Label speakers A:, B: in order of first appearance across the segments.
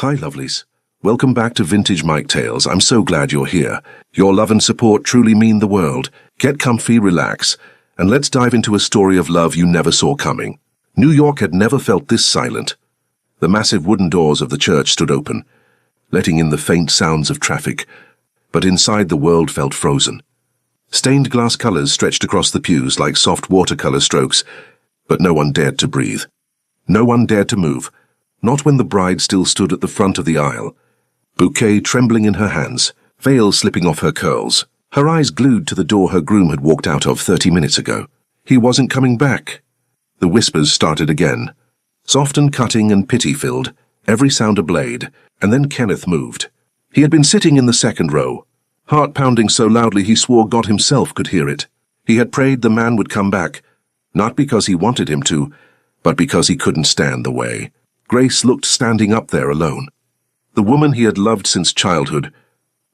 A: Hi, lovelies. Welcome back to Vintage Mike Tales. I'm so glad you're here. Your love and support truly mean the world. Get comfy, relax, and let's dive into a story of love you never saw coming. New York had never felt this silent. The massive wooden doors of the church stood open, letting in the faint sounds of traffic, but inside the world felt frozen. Stained glass colors stretched across the pews like soft watercolor strokes, but no one dared to breathe. No one dared to move, not when the bride still stood at the front of the aisle, bouquet trembling in her hands, veil slipping off her curls, her eyes glued to the door her groom had walked out of 30 minutes ago. He wasn't coming back. The whispers started again, soft and cutting and pity-filled, every sound a blade, and then Kenneth moved. He had been sitting in the second row, heart pounding so loudly he swore God himself could hear it. He had prayed the man would come back, not because he wanted him to, but because he couldn't stand the way. Grace looked standing up there alone. The woman he had loved since childhood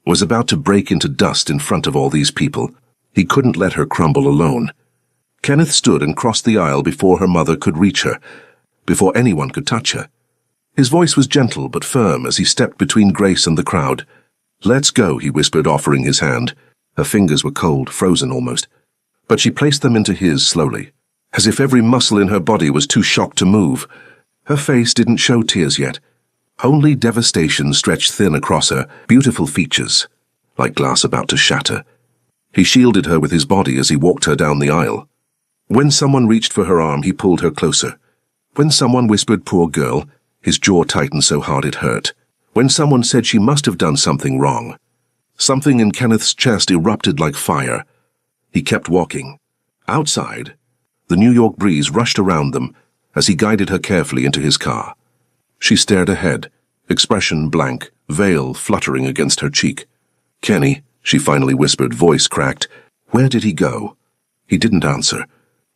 A: was about to break into dust in front of all these people. He couldn't let her crumble alone. Kenneth stood and crossed the aisle before her mother could reach her, before anyone could touch her. His voice was gentle but firm as he stepped between Grace and the crowd. "Let's go," he whispered, offering his hand. Her fingers were cold, frozen almost, but she placed them into his slowly, as if every muscle in her body was too shocked to move. Her face didn't show tears yet. Only devastation stretched thin across her beautiful features, like glass about to shatter. He shielded her with his body as he walked her down the aisle. When someone reached for her arm, he pulled her closer. When someone whispered, "Poor girl," his jaw tightened so hard it hurt. When someone said she must have done something wrong, something in Kenneth's chest erupted like fire. He kept walking. Outside, the New York breeze rushed around them as he guided her carefully into his car. She stared ahead, expression blank, veil fluttering against her cheek. "Kenny," she finally whispered, voice cracked. "Where did he go?" He didn't answer.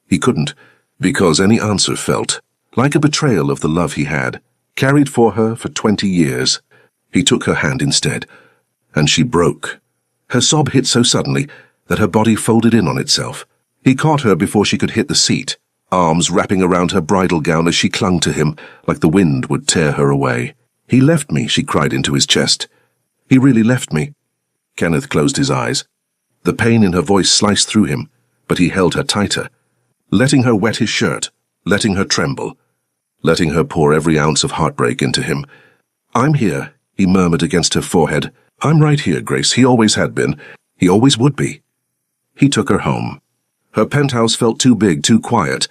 A: He couldn't, because any answer felt like a betrayal of the love he had, carried for her for 20 years. He took her hand instead, and she broke. Her sob hit so suddenly that her body folded in on itself. He caught her before she could hit the seat, arms wrapping around her bridal gown as she clung to him, like the wind would tear her away. "He left me," she cried into his chest. "He really left me." Kenneth closed his eyes. The pain in her voice sliced through him, but he held her tighter, letting her wet his shirt, letting her tremble, letting her pour every ounce of heartbreak into him. "I'm here," he murmured against her forehead. "I'm right here, Grace. He always had been. He always would be." He took her home. Her penthouse felt too big, too quiet,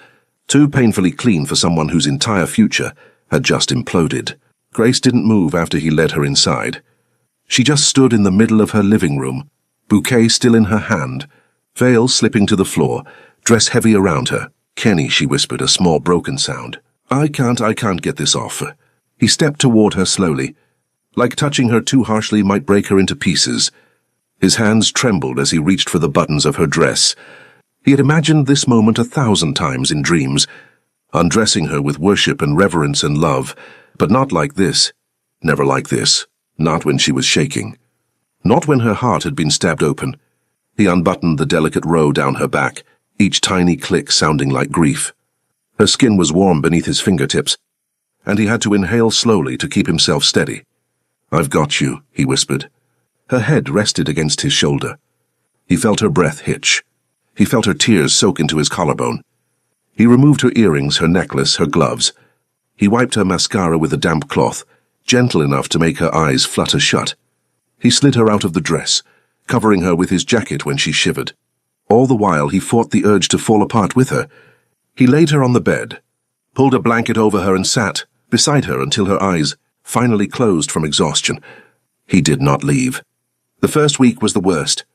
A: too painfully clean for someone whose entire future had just imploded. Grace didn't move after he led her inside. She just stood in the middle of her living room, bouquet still in her hand, veil slipping to the floor, dress heavy around her. "Kenny," she whispered, a small broken sound. I can't get this off." He stepped toward her slowly, like touching her too harshly might break her into pieces. His hands trembled as he reached for the buttons of her dress. He had imagined this moment 1,000 times in dreams, undressing her with worship and reverence and love, but not like this, never like this, not when she was shaking, not when her heart had been stabbed open. He unbuttoned the delicate row down her back, each tiny click sounding like grief. Her skin was warm beneath his fingertips, and he had to inhale slowly to keep himself steady. "I've got you," he whispered. Her head rested against his shoulder. He felt her breath hitch. He felt her tears soak into his collarbone. He removed her earrings, her necklace, her gloves. He wiped her mascara with a damp cloth, gentle enough to make her eyes flutter shut. He slid her out of the dress, covering her with his jacket when she shivered. All the while he fought the urge to fall apart with her. He laid her on the bed, pulled a blanket over her and sat beside her until her eyes finally closed from exhaustion. He did not leave. The first week was the worst.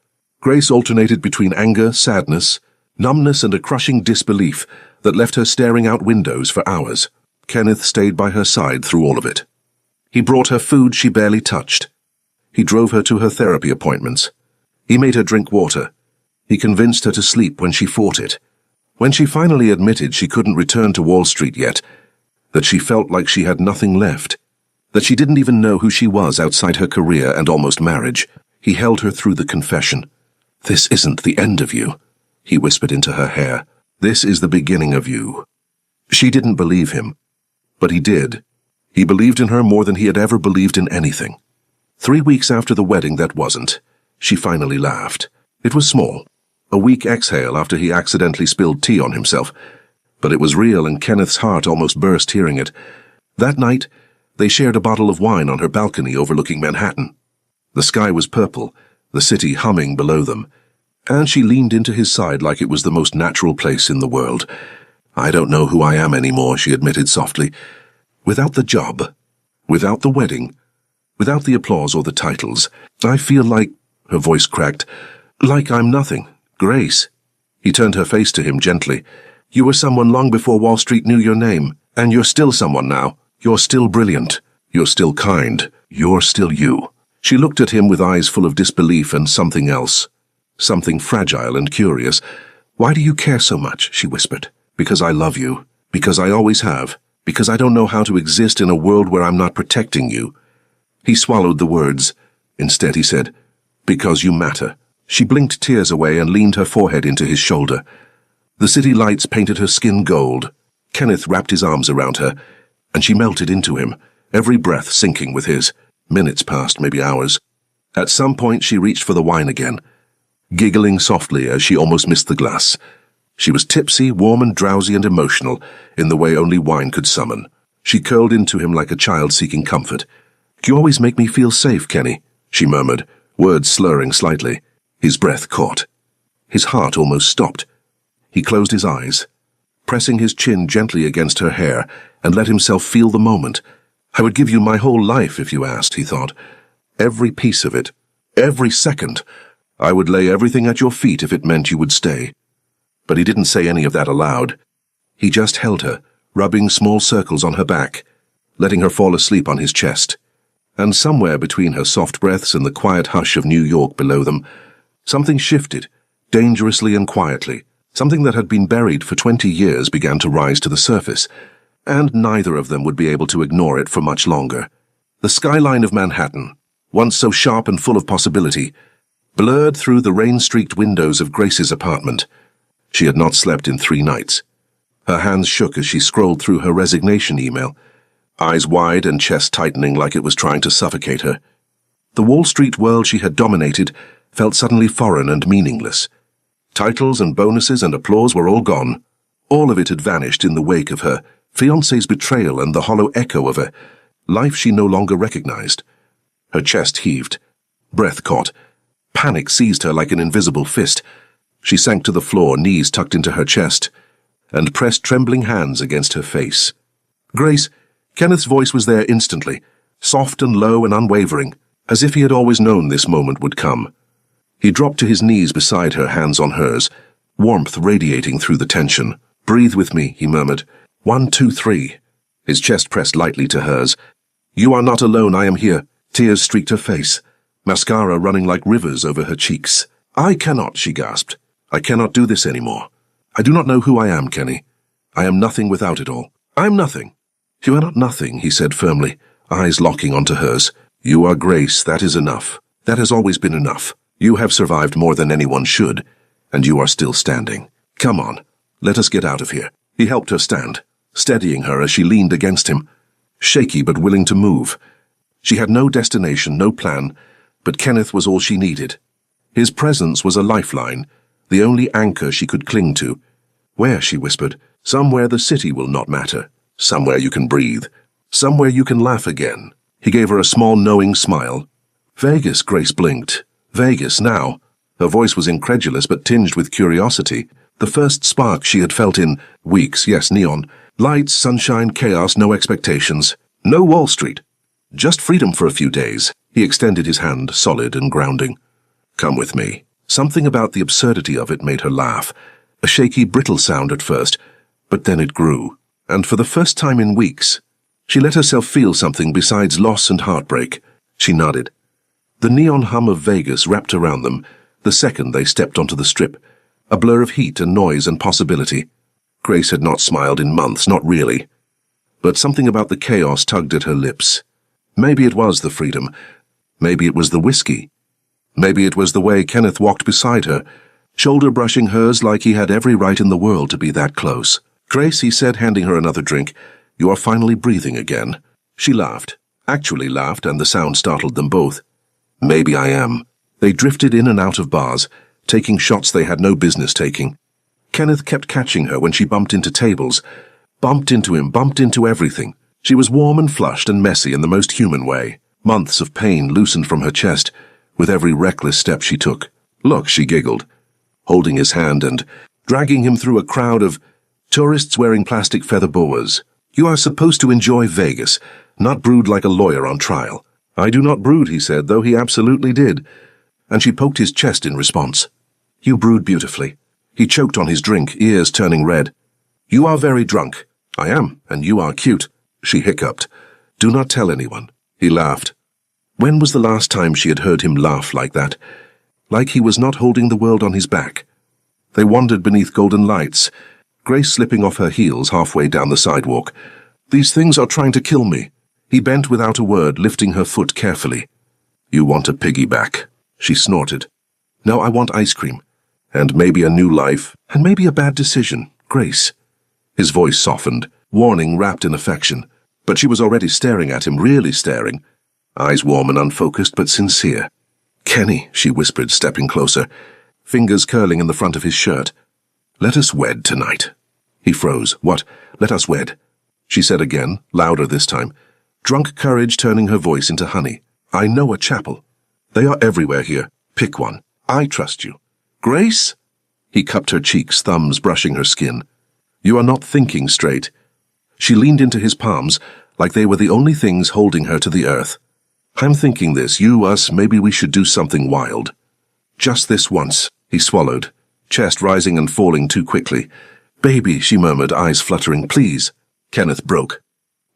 A: Grace alternated between anger, sadness, numbness, and a crushing disbelief that left her staring out windows for hours. Kenneth stayed by her side through all of it. He brought her food she barely touched. He drove her to her therapy appointments. He made her drink water. He convinced her to sleep when she fought it. When she finally admitted she couldn't return to Wall Street yet, that she felt like she had nothing left, that she didn't even know who she was outside her career and almost marriage, he held her through the confession. "This isn't the end of you," he whispered into her hair. "This is the beginning of you." She didn't believe him, but he did. He believed in her more than he had ever believed in anything. 3 weeks after the wedding that wasn't, she finally laughed. It was small, a weak exhale after he accidentally spilled tea on himself, but it was real and Kenneth's heart almost burst hearing it. That night, they shared a bottle of wine on her balcony overlooking Manhattan. The sky was purple, the city humming below them, and she leaned into his side like it was the most natural place in the world. "I don't know who I am anymore," she admitted softly. "Without the job, without the wedding, without the applause or the titles, I feel like," her voice cracked, "like I'm nothing. Grace." He turned her face to him gently. "You were someone long before Wall Street knew your name, and you're still someone now. You're still brilliant. You're still kind. You're still you." She looked at him with eyes full of disbelief and something else. Something fragile and curious. "Why do you care so much?" she whispered. "Because I love you. Because I always have. Because I don't know how to exist in a world where I'm not protecting you." He swallowed the words. Instead he said, "Because you matter." She blinked tears away and leaned her forehead into his shoulder. The city lights painted her skin gold. Kenneth wrapped his arms around her, and she melted into him, every breath syncing with his. Minutes passed, maybe hours. At some point she reached for the wine again, giggling softly as she almost missed the glass. She was tipsy, warm and drowsy and emotional, in the way only wine could summon. She curled into him like a child seeking comfort. "You always make me feel safe, Kenny," she murmured, words slurring slightly. His breath caught. His heart almost stopped. He closed his eyes, pressing his chin gently against her hair, and let himself feel the moment. "I would give you my whole life if you asked," he thought. "Every piece of it. Every second. I would lay everything at your feet if it meant you would stay." But he didn't say any of that aloud. He just held her, rubbing small circles on her back, letting her fall asleep on his chest. And somewhere between her soft breaths and the quiet hush of New York below them, something shifted, dangerously and quietly. Something that had been buried for 20 years began to rise to the surface, and neither of them would be able to ignore it for much longer. The skyline of Manhattan, once so sharp and full of possibility, blurred through the rain-streaked windows of Grace's apartment. She had not slept in 3 nights. Her hands shook as she scrolled through her resignation email, eyes wide and chest tightening like it was trying to suffocate her. The Wall Street world she had dominated felt suddenly foreign and meaningless. Titles and bonuses and applause were all gone. All of it had vanished in the wake of her fiancé's betrayal and the hollow echo of a life she no longer recognized. Her chest heaved. Breath caught. Panic seized her like an invisible fist. She sank to the floor, knees tucked into her chest, and pressed trembling hands against her face. "Grace," Kenneth's voice was there instantly, soft and low and unwavering, as if he had always known this moment would come. He dropped to his knees beside her, hands on hers, warmth radiating through the tension. "Breathe with me," he murmured. 1, 2, 3. His chest pressed lightly to hers. "You are not alone, I am here." Tears streaked her face, mascara running like rivers over her cheeks. "I cannot," she gasped. "I cannot do this anymore. I do not know who I am, Kenny. I am nothing without it all. I am nothing." "You are not nothing," he said firmly, eyes locking onto hers. "You are Grace, that is enough. That has always been enough. You have survived more than anyone should, and you are still standing. Come on, let us get out of here." He helped her stand, steadying her as she leaned against him, shaky but willing to move. She had no destination, no plan, but Kenneth was all she needed. His presence was a lifeline, the only anchor she could cling to. "Where?" she whispered. "Somewhere the city will not matter. Somewhere you can breathe. Somewhere you can laugh again." He gave her a small knowing smile. "Vegas," Grace blinked. "Vegas now." Her voice was incredulous but tinged with curiosity. The first spark she had felt in weeks, yes, neon. Lights, sunshine, chaos, no expectations. No Wall Street. Just freedom for a few days. He extended his hand, solid and grounding. "Come with me." Something about the absurdity of it made her laugh. A shaky, brittle sound at first, but then it grew. And for the first time in weeks, she let herself feel something besides loss and heartbreak. She nodded. The neon hum of Vegas wrapped around them the second they stepped onto the strip, a blur of heat and noise and possibility. Grace had not smiled in months, not really. But something about the chaos tugged at her lips. Maybe it was the freedom. Maybe it was the whiskey. Maybe it was the way Kenneth walked beside her, shoulder brushing hers like he had every right in the world to be that close. "Grace," he said, handing her another drink, "you are finally breathing again." She laughed, actually laughed, and the sound startled them both. Maybe I am. They drifted in and out of bars, taking shots they had no business taking. Kenneth kept catching her when she bumped into tables, bumped into him, bumped into everything. She was warm and flushed and messy in the most human way. Months of pain loosened from her chest with every reckless step she took. Look, she giggled, holding his hand and dragging him through a crowd of tourists wearing plastic feather boas. You are supposed to enjoy Vegas, not brood like a lawyer on trial. I do not brood, he said, though he absolutely did, and she poked his chest in response. You brood beautifully. He choked on his drink, ears turning red. You are very drunk. I am, and you are cute. She hiccuped. Do not tell anyone. He laughed. When was the last time she had heard him laugh like that? Like he was not holding the world on his back. They wandered beneath golden lights, Grace slipping off her heels halfway down the sidewalk. These things are trying to kill me. He bent without a word, lifting her foot carefully. You want a piggyback, she snorted. No, I want ice cream. And maybe a new life, and maybe a bad decision, Grace. His voice softened, warning wrapped in affection. But she was already staring at him, really staring. Eyes warm and unfocused, but sincere. Kenny, she whispered, stepping closer, fingers curling in the front of his shirt. Let us wed tonight. He froze. What? Let us wed? She said again, louder this time, drunk courage turning her voice into honey. I know a chapel. They are everywhere here. Pick one. I trust you. Grace? He cupped her cheeks, thumbs brushing her skin. You are not thinking straight. She leaned into his palms like they were the only things holding her to the earth. I'm thinking this, you, us, maybe we should do something wild. Just this once, he swallowed, chest rising and falling too quickly. Baby, she murmured, eyes fluttering, please. Kenneth broke.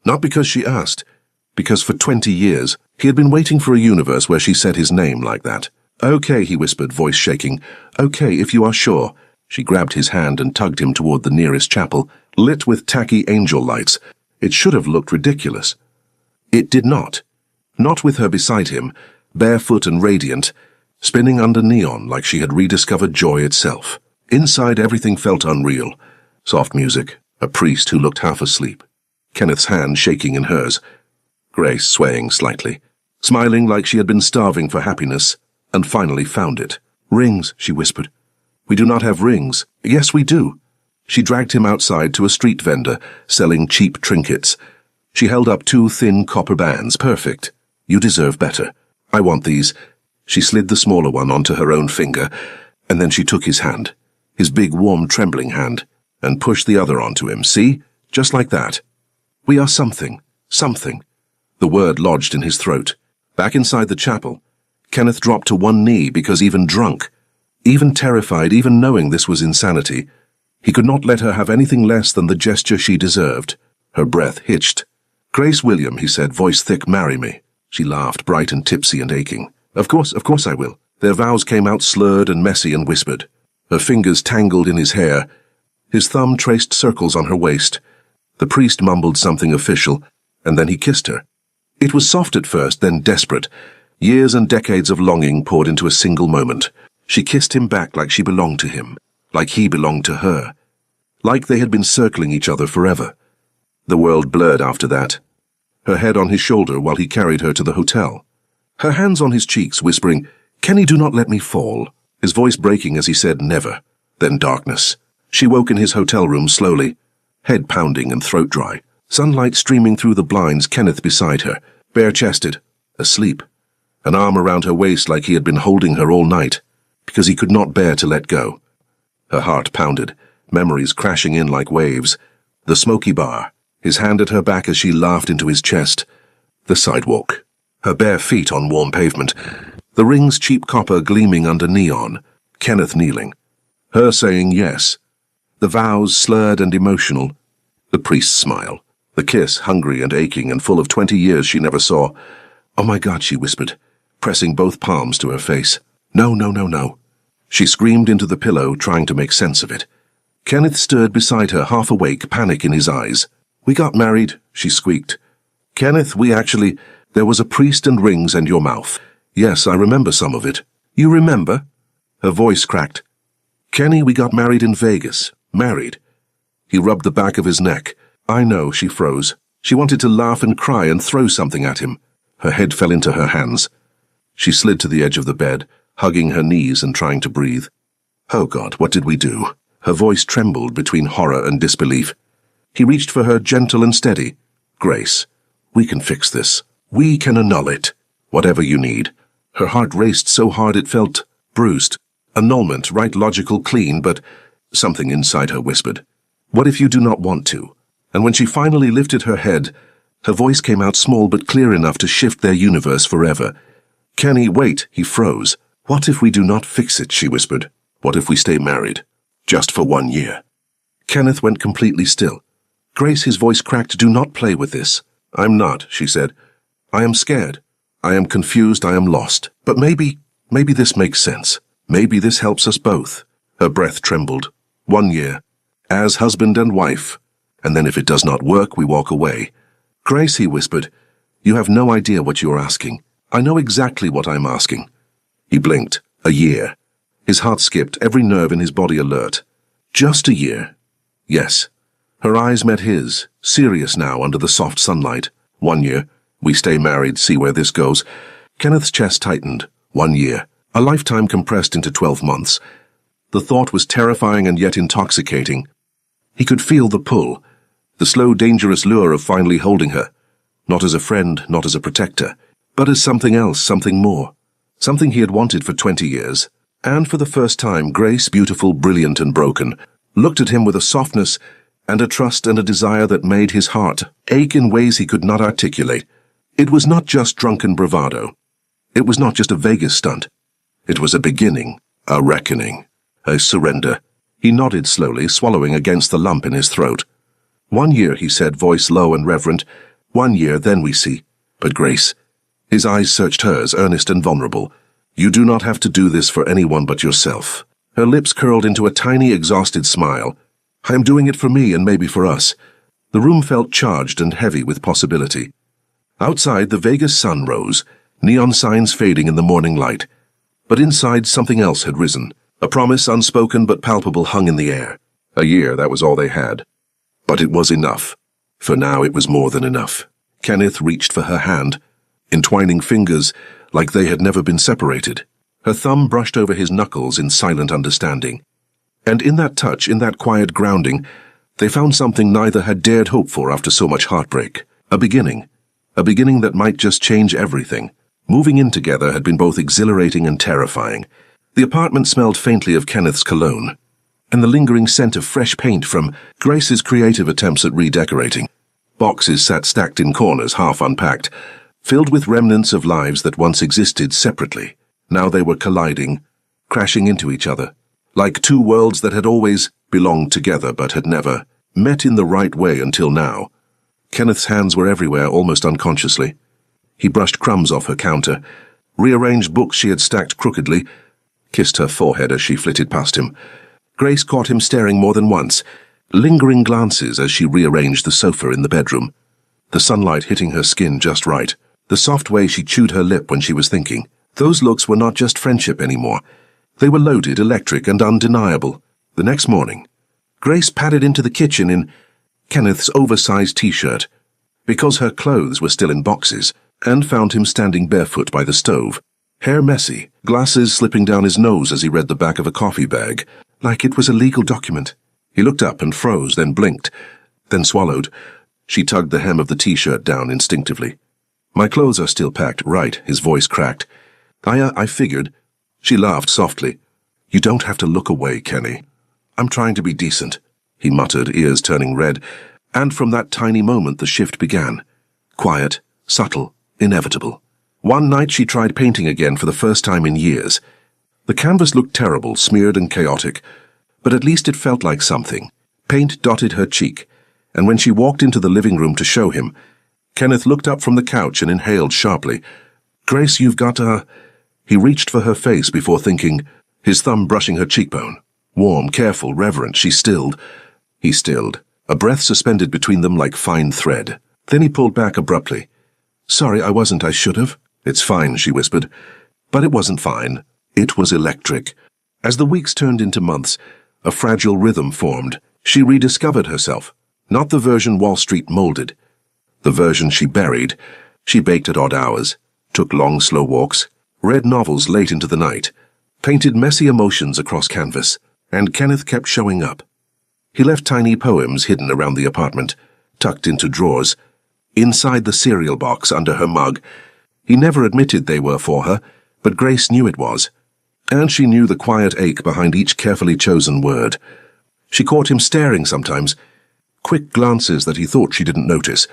A: Not because she asked, because for 20 years he had been waiting for a universe where she said his name like that. Okay, he whispered, voice shaking. Okay, if you are sure. She grabbed his hand and tugged him toward the nearest chapel, lit with tacky angel lights. It should have looked ridiculous. It did not. Not with her beside him, barefoot and radiant, spinning under neon like she had rediscovered joy itself. Inside, everything felt unreal. Soft music, a priest who looked half asleep, Kenneth's hand shaking in hers, Grace swaying slightly, smiling like she had been starving for happiness, and finally found it. Rings, she whispered. We do not have rings. Yes, we do. She dragged him outside to a street vendor selling cheap trinkets. She held up 2 thin copper bands. Perfect. You deserve better. I want these. She slid the smaller one onto her own finger, and then she took his hand, his big, warm, trembling hand, and pushed the other onto him. See? Just like that. We are something. Something. The word lodged in his throat. Back inside the chapel, Kenneth dropped to one knee because even drunk, even terrified, even knowing this was insanity, he could not let her have anything less than the gesture she deserved. Her breath hitched. Grace William, he said, voice thick, marry me. She laughed, bright and tipsy and aching. Of course I will. Their vows came out slurred and messy and whispered. Her fingers tangled in his hair. His thumb traced circles on her waist. The priest mumbled something official, and then he kissed her. It was soft at first, then desperate. Years and decades of longing poured into a single moment. She kissed him back like she belonged to him, like he belonged to her, like they had been circling each other forever. The world blurred after that, her head on his shoulder while he carried her to the hotel, her hands on his cheeks, whispering, Kenny, do not let me fall, his voice breaking as he said, never. Then darkness. She woke in his hotel room slowly, head pounding and throat dry, sunlight streaming through the blinds, Kenneth beside her, bare-chested, asleep, an arm around her waist like he had been holding her all night, because he could not bear to let go. Her heart pounded, memories crashing in like waves. The smoky bar, his hand at her back as she laughed into his chest. The sidewalk, her bare feet on warm pavement. The ring's cheap copper gleaming under neon. Kenneth kneeling. Her saying yes. The vows slurred and emotional. The priest's smile. The kiss, hungry and aching and full of 20 years she never saw. Oh my God, she whispered, pressing both palms to her face. No, no, no, no. She screamed into the pillow, trying to make sense of it. Kenneth stirred beside her, half awake, panic in his eyes. We got married, she squeaked. Kenneth, there was a priest and rings and your mouth. Yes, I remember some of it. You remember? Her voice cracked. Kenny, we got married in Vegas. Married. He rubbed the back of his neck. I know, she froze. She wanted to laugh and cry and throw something at him. Her head fell into her hands. She slid to the edge of the bed, hugging her knees and trying to breathe. Oh God, what did we do? Her voice trembled between horror and disbelief. He reached for her, gentle and steady. Grace, we can fix this. We can annul it. Whatever you need. Her heart raced so hard it felt bruised. Annulment, right, logical, clean, but something inside her whispered, what if you do not want to? And when she finally lifted her head, her voice came out small but clear enough to shift their universe forever. Kenny, wait, he froze. What if we do not fix it, she whispered. What if we stay married? Just for 1 year. Kenneth went completely still. Grace, his voice cracked, do not play with this. I'm not, she said. I am scared. I am confused, I am lost. But maybe this makes sense. Maybe this helps us both. Her breath trembled. 1 year. As husband and wife. And then if it does not work, we walk away. Grace, he whispered, you have no idea what you are asking. I know exactly what I'm asking. He blinked. A year. His heart skipped, every nerve in his body alert. Just a year. Yes. Her eyes met his, serious now under the soft sunlight. 1 year. We stay married, see where this goes. Kenneth's chest tightened. 1 year. A lifetime compressed into 12 months. The thought was terrifying and yet intoxicating. He could feel the pull, the slow, dangerous lure of finally holding her. Not as a friend, not as a protector, but as something else, something more. Something he had wanted for 20 years. And for the first time, Grace, beautiful, brilliant and broken, looked at him with a softness and a trust and a desire that made his heart ache in ways he could not articulate. It was not just drunken bravado. It was not just a Vegas stunt. It was a beginning, a reckoning, a surrender. He nodded slowly, swallowing against the lump in his throat. 1 year, he said, voice low and reverent. 1 year, then we see. But Grace, his eyes searched hers, earnest and vulnerable. You do not have to do this for anyone but yourself. Her lips curled into a tiny, exhausted smile. I am doing it for me and maybe for us. The room felt charged and heavy with possibility. Outside, the Vegas sun rose, neon signs fading in the morning light. But inside, something else had risen. A promise, unspoken but palpable, hung in the air. A year, that was all they had. But it was enough. For now, it was more than enough. Kenneth reached for her hand, entwining fingers like they had never been separated. Her thumb brushed over his knuckles in silent understanding. And in that touch, in that quiet grounding, they found something neither had dared hope for after so much heartbreak. A beginning that might just change everything. Moving in together had been both exhilarating and terrifying. The apartment smelled faintly of Kenneth's cologne, and the lingering scent of fresh paint from Grace's creative attempts at redecorating. Boxes sat stacked in corners, half unpacked, filled with remnants of lives that once existed separately. Now they were colliding, crashing into each other, like two worlds that had always belonged together but had never met in the right way until now. Kenneth's hands were everywhere, almost unconsciously. He brushed crumbs off her counter, rearranged books she had stacked crookedly, kissed her forehead as she flitted past him. Grace caught him staring more than once, lingering glances as she rearranged the sofa in the bedroom, the sunlight hitting her skin just right, the soft way she chewed her lip when she was thinking. Those looks were not just friendship anymore. They were loaded, electric, and undeniable. The next morning, Grace padded into the kitchen in Kenneth's oversized t-shirt, because her clothes were still in boxes, and found him standing barefoot by the stove, hair messy, glasses slipping down his nose as he read the back of a coffee bag, like it was a legal document. He looked up and froze, then blinked, then swallowed. She tugged the hem of the t-shirt down instinctively. My clothes are still packed, right, his voice cracked. I figured. She laughed softly. You don't have to look away, Kenny. I'm trying to be decent, he muttered, ears turning red, and from that tiny moment the shift began. Quiet, subtle, inevitable. One night she tried painting again for the first time in years. The canvas looked terrible, smeared and chaotic, but at least it felt like something. Paint dotted her cheek, and when she walked into the living room to show him, Kenneth looked up from the couch and inhaled sharply. Grace, you've got a... He reached for her face before thinking, his thumb brushing her cheekbone. Warm, careful, reverent, she stilled. He stilled, a breath suspended between them like fine thread. Then he pulled back abruptly. Sorry, I should have. It's fine, she whispered. But it wasn't fine. It was electric. As the weeks turned into months, a fragile rhythm formed. She rediscovered herself, not the version Wall Street molded. The version she buried. She baked at odd hours, took long, slow walks, read novels late into the night, painted messy emotions across canvas, and Kenneth kept showing up. He left tiny poems hidden around the apartment, tucked into drawers, inside the cereal box under her mug. He never admitted they were for her, but Grace knew it was, and she knew the quiet ache behind each carefully chosen word. She caught him staring sometimes, quick glances that he thought she didn't notice,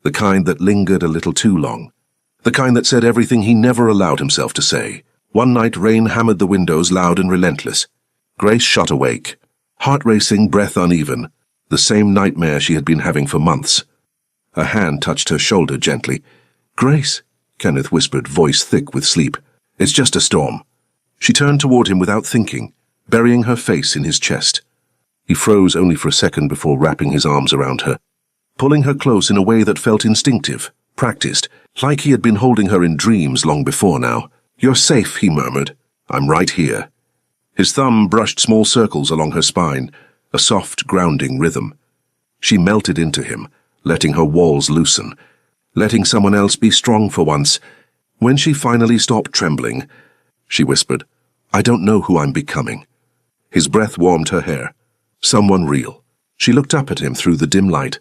A: the kind that lingered a little too long, the kind that said everything he never allowed himself to say. One night rain hammered the windows loud and relentless. Grace shot awake, heart racing, breath uneven, the same nightmare she had been having for months. A hand touched her shoulder gently. "Grace," Kenneth whispered, voice thick with sleep. "It's just a storm." She turned toward him without thinking, burying her face in his chest. He froze only for a second before wrapping his arms around her, pulling her close in a way that felt instinctive, practiced, like he had been holding her in dreams long before now. "You're safe," he murmured. "I'm right here." His thumb brushed small circles along her spine, a soft, grounding rhythm. She melted into him, letting her walls loosen, letting someone else be strong for once. When she finally stopped trembling, she whispered, "I don't know who I'm becoming." His breath warmed her hair. Someone real. She looked up at him through the dim light.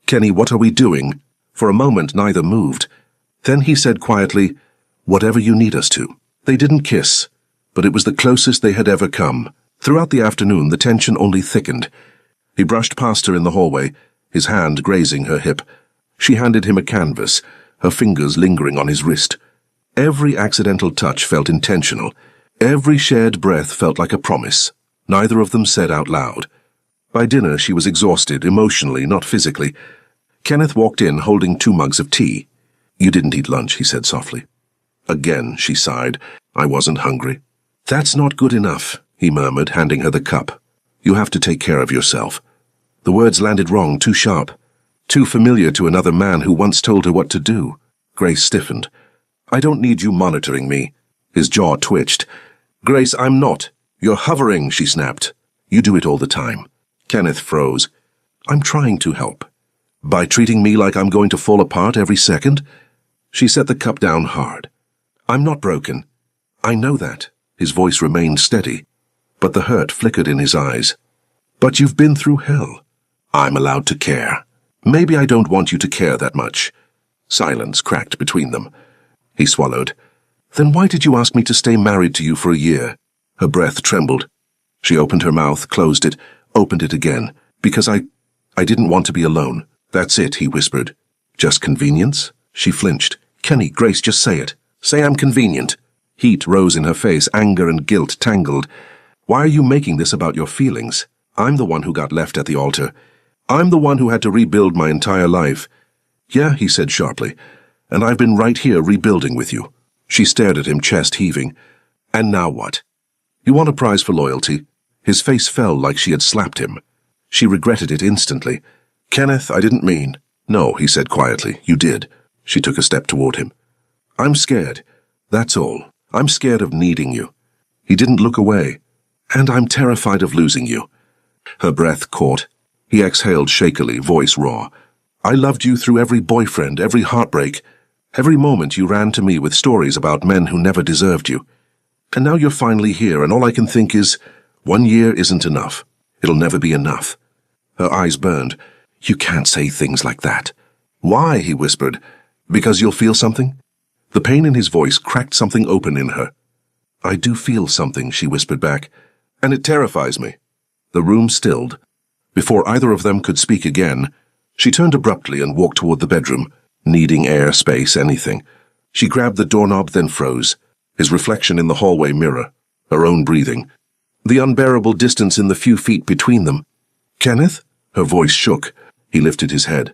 A: "Kenny, what are we doing?" For a moment neither moved. Then he said quietly, "Whatever you need us to." They didn't kiss, but it was the closest they had ever come. Throughout the afternoon the tension only thickened. He brushed past her in the hallway, his hand grazing her hip. She handed him a canvas, her fingers lingering on his wrist. Every accidental touch felt intentional. Every shared breath felt like a promise. Neither of them said out loud. By dinner she was exhausted, emotionally, not physically. Kenneth walked in holding 2 mugs of tea. "You didn't eat lunch," he said softly. Again, she sighed. "I wasn't hungry." "That's not good enough," he murmured, handing her the cup. "You have to take care of yourself." The words landed wrong, too sharp, too familiar to another man who once told her what to do. Grace stiffened. "I don't need you monitoring me." His jaw twitched. "Grace, I'm not. You're hovering," she snapped. "You do it all the time." Kenneth froze. "I'm trying to help." "By treating me like I'm going to fall apart every second?" She set the cup down hard. "I'm not broken. I know that." His voice remained steady, but the hurt flickered in his eyes. "But you've been through hell." "I'm allowed to care." "Maybe I don't want you to care that much." Silence cracked between them. He swallowed. "Then why did you ask me to stay married to you for a year?" Her breath trembled. She opened her mouth, closed it, opened it again. "Because I didn't want to be alone." "That's it," he whispered. "Just convenience?" She flinched. "Kenny, Grace, just say it. Say I'm convenient." Heat rose in her face, anger and guilt tangled. "Why are you making this about your feelings? I'm the one who got left at the altar. I'm the one who had to rebuild my entire life." "Yeah," he said sharply, "and I've been right here rebuilding with you." She stared at him, chest heaving. "And now what? You want a prize for loyalty?" His face fell like she had slapped him. She regretted it instantly. "Kenneth, I didn't mean." "No," he said quietly, "you did." She took a step toward him. "I'm scared. That's all. I'm scared of needing you." He didn't look away. "And I'm terrified of losing you." Her breath caught. He exhaled shakily, voice raw. "I loved you through every boyfriend, every heartbreak. Every moment you ran to me with stories about men who never deserved you. And now you're finally here, and all I can think is, 1 year isn't enough. It'll never be enough." Her eyes burned. "You can't say things like that." "Why?" he whispered. "Because you'll feel something?" The pain in his voice cracked something open in her. "I do feel something," she whispered back, "and it terrifies me." The room stilled. Before either of them could speak again, she turned abruptly and walked toward the bedroom, needing air, space, anything. She grabbed the doorknob, then froze, his reflection in the hallway mirror, her own breathing, the unbearable distance in the few feet between them. "Kenneth?" Her voice shook. He lifted his head.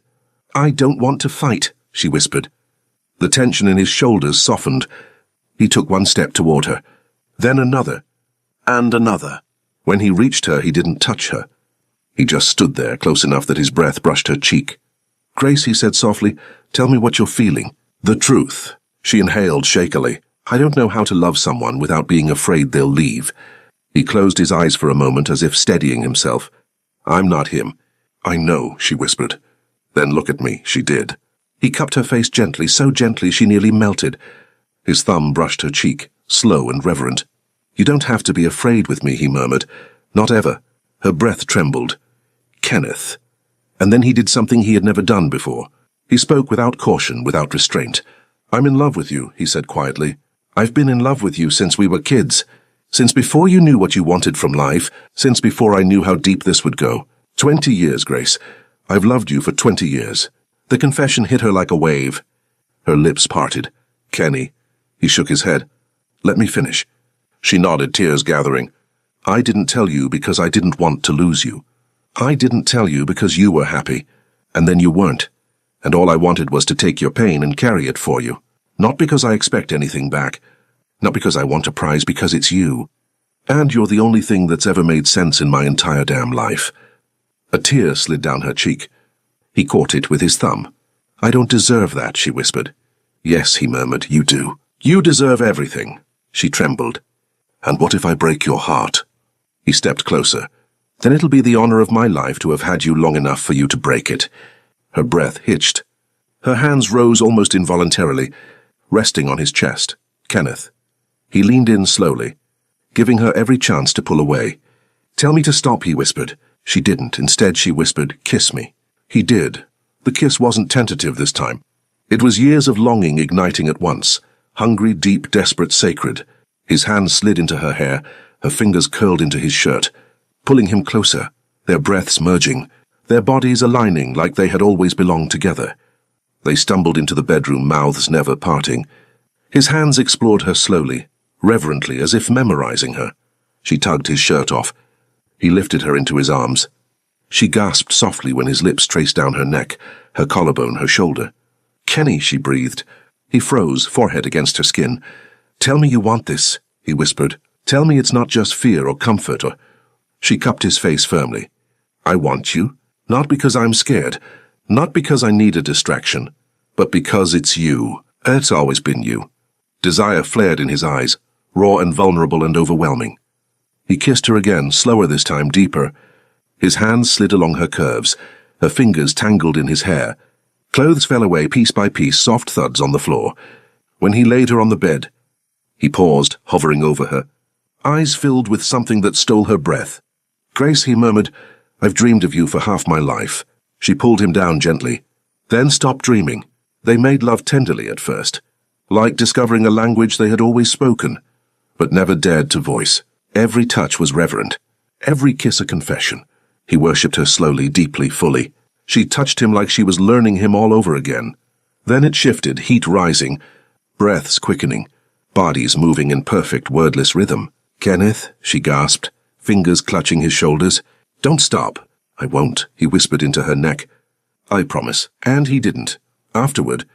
A: "I don't want to fight," she whispered. The tension in his shoulders softened. He took 1 step toward her, then another, and another. When he reached her, he didn't touch her. He just stood there, close enough that his breath brushed her cheek. "Grace," he said softly, "tell me what you're feeling." "The truth." She inhaled shakily. "I don't know how to love someone without being afraid they'll leave." He closed his eyes for a moment as if steadying himself. "I'm not him." "I know," she whispered. "Then look at me." She did. He cupped her face gently, so gently she nearly melted. His thumb brushed her cheek, slow and reverent. "You don't have to be afraid with me," he murmured. "Not ever." Her breath trembled. "Kenneth." And then he did something he had never done before. He spoke without caution, without restraint. "I'm in love with you," he said quietly. "I've been in love with you since we were kids. Since before you knew what you wanted from life, since before I knew how deep this would go. 20 years, Grace. I've loved you for 20 years. The confession hit her like a wave. Her lips parted. "Kenny." He shook his head. "Let me finish." She nodded, tears gathering. "I didn't tell you because I didn't want to lose you. I didn't tell you because you were happy, and then you weren't. And all I wanted was to take your pain and carry it for you. Not because I expect anything back. Not because I want a prize, because it's you. And you're the only thing that's ever made sense in my entire damn life." A tear slid down her cheek. He caught it with his thumb. "I don't deserve that," she whispered. "Yes," he murmured, "you do. You deserve everything." She trembled. "And what if I break your heart?" He stepped closer. "Then it'll be the honor of my life to have had you long enough for you to break it." Her breath hitched. Her hands rose almost involuntarily, resting on his chest. "Kenneth." He leaned in slowly, giving her every chance to pull away. "Tell me to stop," he whispered. She didn't. Instead, she whispered, "Kiss me." He did. The kiss wasn't tentative this time. It was years of longing igniting at once, hungry, deep, desperate, sacred. His hands slid into her hair, her fingers curled into his shirt, pulling him closer, their breaths merging, their bodies aligning like they had always belonged together. They stumbled into the bedroom, mouths never parting. His hands explored her slowly, reverently, as if memorizing her. She tugged his shirt off. He lifted her into his arms. She gasped softly when his lips traced down her neck, her collarbone, her shoulder. "Kenny," she breathed. He froze, forehead against her skin. "Tell me you want this," he whispered. "Tell me it's not just fear or comfort or—" She cupped his face firmly. "I want you, not because I'm scared, not because I need a distraction, but because it's you. It's always been you." Desire flared in his eyes, raw and vulnerable and overwhelming. He kissed her again, slower this time, deeper. His hands slid along her curves, her fingers tangled in his hair. Clothes fell away piece by piece, soft thuds on the floor. When he laid her on the bed, he paused, hovering over her, eyes filled with something that stole her breath. "Grace," he murmured, "I've dreamed of you for half my life." She pulled him down gently, then stopped dreaming. They made love tenderly at first, like discovering a language they had always spoken, but never dared to voice. Every touch was reverent, every kiss a confession. He worshipped her slowly, deeply, fully. She touched him like she was learning him all over again. Then it shifted, heat rising, breaths quickening, bodies moving in perfect, wordless rhythm. "Kenneth," she gasped, fingers clutching his shoulders. "Don't stop." "I won't," he whispered into her neck. "I promise." And he didn't. Afterward,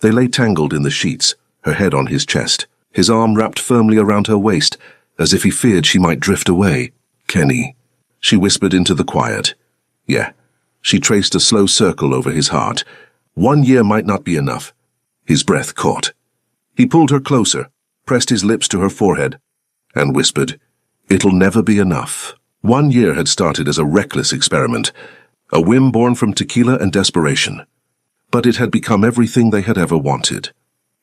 A: they lay tangled in the sheets, her head on his chest, his arm wrapped firmly around her waist, as if he feared she might drift away. "Kenny," she whispered into the quiet. "Yeah." She traced a slow circle over his heart. 1 year might not be enough. His breath caught. He pulled her closer, pressed his lips to her forehead, and whispered, "It'll never be enough." 1 year had started as a reckless experiment, a whim born from tequila and desperation. But it had become everything they had ever wanted.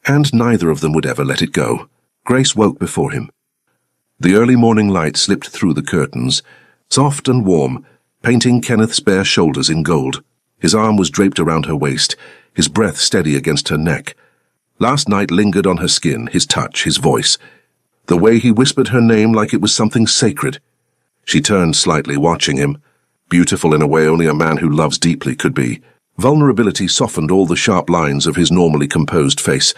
A: And neither of them would ever let it go. Grace woke before him. The early morning light slipped through the curtains, soft and warm, painting Kenneth's bare shoulders in gold. His arm was draped around her waist, his breath steady against her neck. Last night lingered on her skin, his touch, his voice. The way he whispered her name like it was something sacred. She turned slightly, watching him, beautiful in a way only a man who loves deeply could be. Vulnerability softened all the sharp lines of his normally composed face.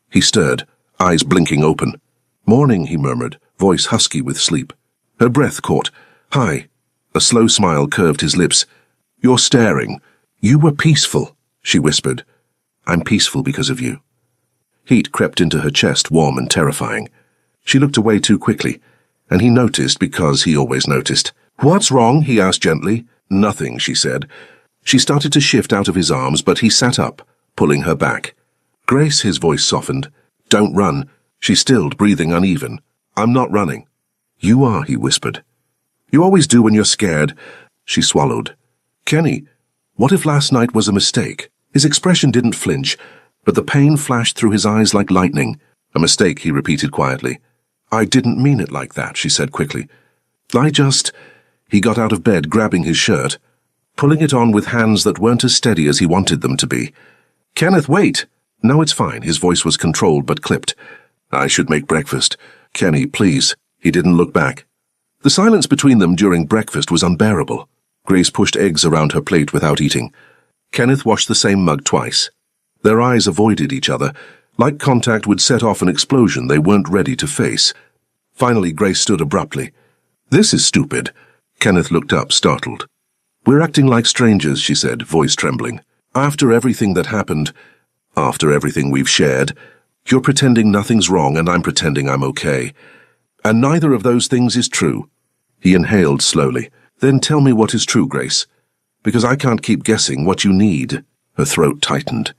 A: He stirred, eyes blinking open. "Morning," he murmured, voice husky with sleep. Her breath caught. "Hi." A slow smile curved his lips. "You're staring. You were peaceful," she whispered. "I'm peaceful because of you." Heat crept into her chest, warm and terrifying. She looked away too quickly, and he noticed because he always noticed. "What's wrong?" he asked gently. "Nothing," she said. She started to shift out of his arms, but he sat up, pulling her back. "Grace," his voice softened. "Don't run." She stilled, breathing uneven. "I'm not running." "You are," he whispered. "You always do when you're scared." She swallowed. "Kenny, what if last night was a mistake? His expression didn't flinch, but the pain flashed through his eyes like lightning. A mistake, he repeated quietly. I didn't mean it like that, she said quickly. He got out of bed, grabbing his shirt, pulling it on with hands that weren't as steady as he wanted them to be. Kenneth, wait! No, it's fine. His voice was controlled but clipped. I should make breakfast. Kenny, please. He didn't look back. The silence between them during breakfast was unbearable. Grace pushed eggs around her plate without eating. Kenneth washed the same mug twice. Their eyes avoided each other. Like contact would set off an explosion they weren't ready to face. Finally, Grace stood abruptly. This is stupid. Kenneth looked up, startled. We're acting like strangers, she said, voice trembling. After everything that happened, after everything we've shared, you're pretending nothing's wrong and I'm pretending I'm okay. And neither of those things is true. He inhaled slowly. Then tell me what is true, Grace. Because I can't keep guessing what you need. Her throat tightened.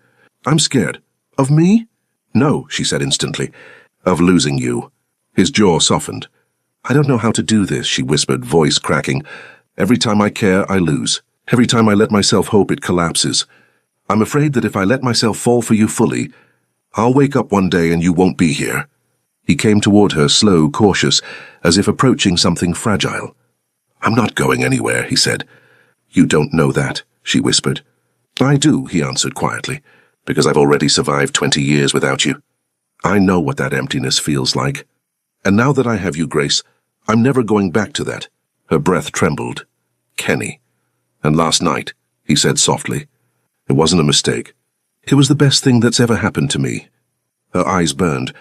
A: I'm scared. Of me? No, she said instantly. Of losing you. His jaw softened. I don't know how to do this, she whispered, voice cracking. Every time I care, I lose. Every time I let myself hope, it collapses. I'm afraid that if I let myself fall for you fully, I'll wake up one day and you won't be here. He came toward her, slow, cautious, as if approaching something fragile. I'm not going anywhere, he said. You don't know that, she whispered. I do, he answered quietly, because I've already survived 20 years without you. I know what that emptiness feels like. And now that I have you, Grace, I'm never going back to that. Her breath trembled. Kenny. And last night, he said softly. It wasn't a mistake. It was the best thing that's ever happened to me. Her eyes burned.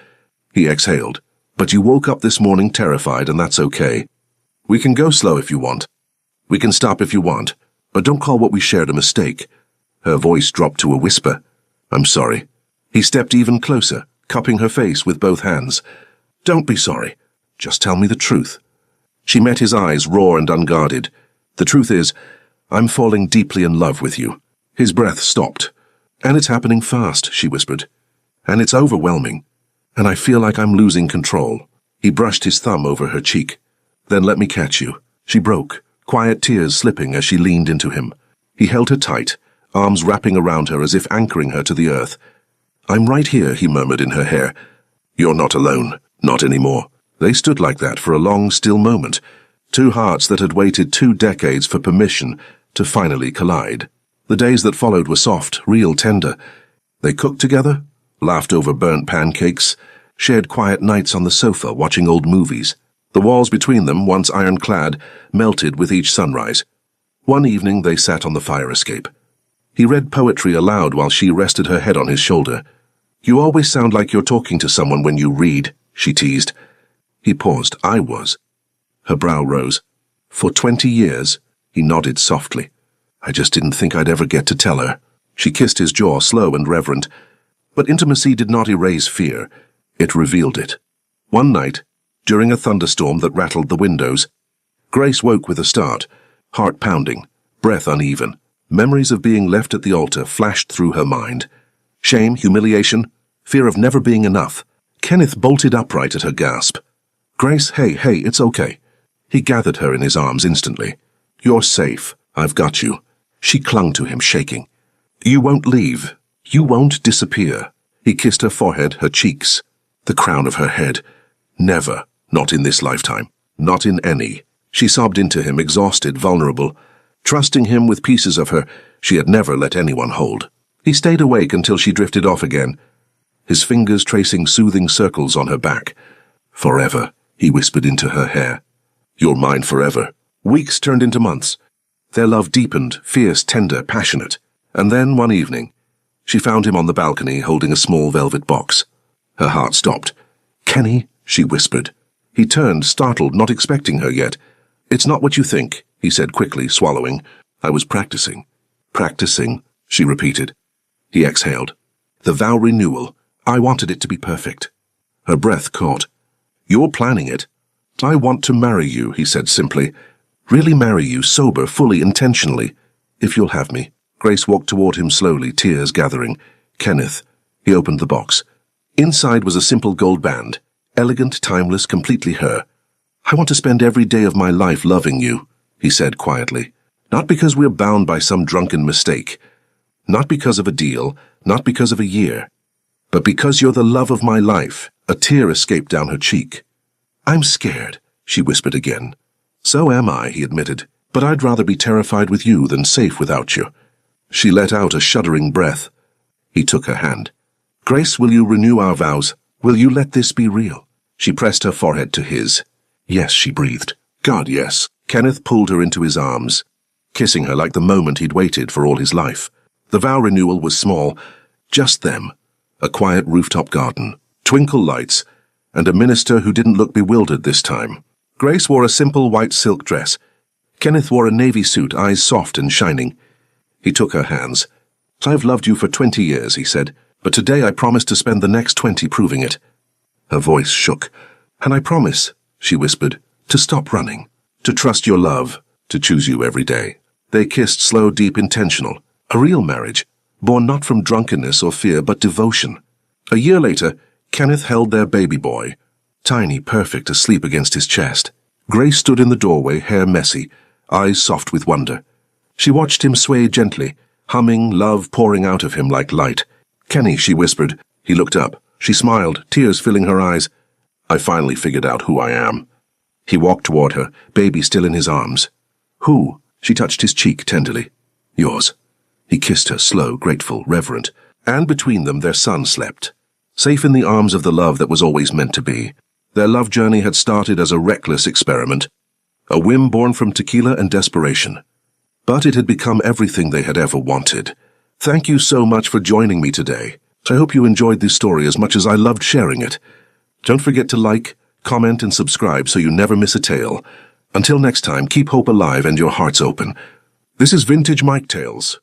A: He exhaled. But you woke up this morning terrified, and that's okay. We can go slow if you want. We can stop if you want. But don't call what we shared a mistake. Her voice dropped to a whisper. I'm sorry. He stepped even closer, cupping her face with both hands. Don't be sorry. Just tell me the truth. She met his eyes, raw and unguarded. The truth is, I'm falling deeply in love with you. His breath stopped. And it's happening fast, she whispered. And it's overwhelming. And I feel like I'm losing control. He brushed his thumb over her cheek. Then let me catch you. She broke, quiet tears slipping as she leaned into him. He held her tight, arms wrapping around her as if anchoring her to the earth. I'm right here, he murmured in her hair. You're not alone. Not anymore. They stood like that for a long, still moment, two hearts that had waited 2 decades for permission to finally collide. The days that followed were soft, real tender. They cooked together, laughed over burnt pancakes, shared quiet nights on the sofa watching old movies. The walls between them, once ironclad, melted with each sunrise. One evening they sat on the fire escape. He read poetry aloud while she rested her head on his shoulder. You always sound like you're talking to someone when you read, she teased. He paused. I was. Her brow rose. For 20 years, he nodded softly. I just didn't think I'd ever get to tell her. She kissed his jaw, slow and reverent. But intimacy did not erase fear. It revealed it. One night, during a thunderstorm that rattled the windows, Grace woke with a start, heart pounding, breath uneven. Memories of being left at the altar flashed through her mind. Shame, humiliation, fear of never being enough. Kenneth bolted upright at her gasp. Grace, hey, it's okay. He gathered her in his arms instantly. You're safe. I've got you. She clung to him, shaking. You won't leave. You won't disappear. He kissed her forehead, her cheeks, the crown of her head. Never. Not in this lifetime. Not in any. She sobbed into him, exhausted, vulnerable, trusting him with pieces of her she had never let anyone hold. He stayed awake until she drifted off again, his fingers tracing soothing circles on her back. Forever, he whispered into her hair. You're mine forever. Weeks turned into months. Their love deepened, fierce, tender, passionate. And then, one evening, she found him on the balcony holding a small velvet box. Her heart stopped. Kenny, she whispered. He turned, startled, not expecting her yet. It's not what you think, he said quickly, swallowing. I was practicing. Practicing, she repeated. He exhaled. The vow renewal. I wanted it to be perfect. Her breath caught. You're planning it. I want to marry you, he said simply. Really marry you, sober, fully, intentionally. If you'll have me. Grace walked toward him slowly, tears gathering. Kenneth. He opened the box. Inside was a simple gold band. Elegant, timeless, completely her. I want to spend every day of my life loving you, he said quietly. Not because we're bound by some drunken mistake, Not because of a deal, not because of a year, but because you're the love of my life. A tear escaped down her cheek. I'm scared, she whispered again. So am I, he admitted, but I'd rather be terrified with you than safe without you. She let out a shuddering breath. He took her hand. Grace, will you renew our vows? Will you let this be real? She pressed her forehead to his. Yes, she breathed. God, yes. Kenneth pulled her into his arms, kissing her like the moment he'd waited for all his life. The vow renewal was small, just them. A quiet rooftop garden, twinkle lights, and a minister who didn't look bewildered this time. Grace wore a simple white silk dress. Kenneth wore a navy suit, eyes soft and shining. He took her hands. I've loved you for 20 years, he said, but today I promise to spend the next 20 proving it. Her voice shook. And I promise, she whispered, to stop running, to trust your love, to choose you every day. They kissed slow, deep, intentional. A real marriage, born not from drunkenness or fear, but devotion. A year later, Kenneth held their baby boy, tiny, perfect, asleep against his chest. Grace stood in the doorway, hair messy, eyes soft with wonder. She watched him sway gently, humming, love pouring out of him like light. Kenny, she whispered. He looked up. She smiled, tears filling her eyes. I finally figured out who I am. He walked toward her, baby still in his arms. Who? She touched his cheek tenderly. Yours. He kissed her, slow, grateful, reverent, and between them their son slept, safe in the arms of the love that was always meant to be. Their love journey had started as a reckless experiment, a whim born from tequila and desperation. But it had become everything they had ever wanted. Thank you so much for joining me today. I hope you enjoyed this story as much as I loved sharing it. Don't forget to like, comment, and subscribe so you never miss a tale. Until next time, keep hope alive and your hearts open. This is Vintage Mike Tales.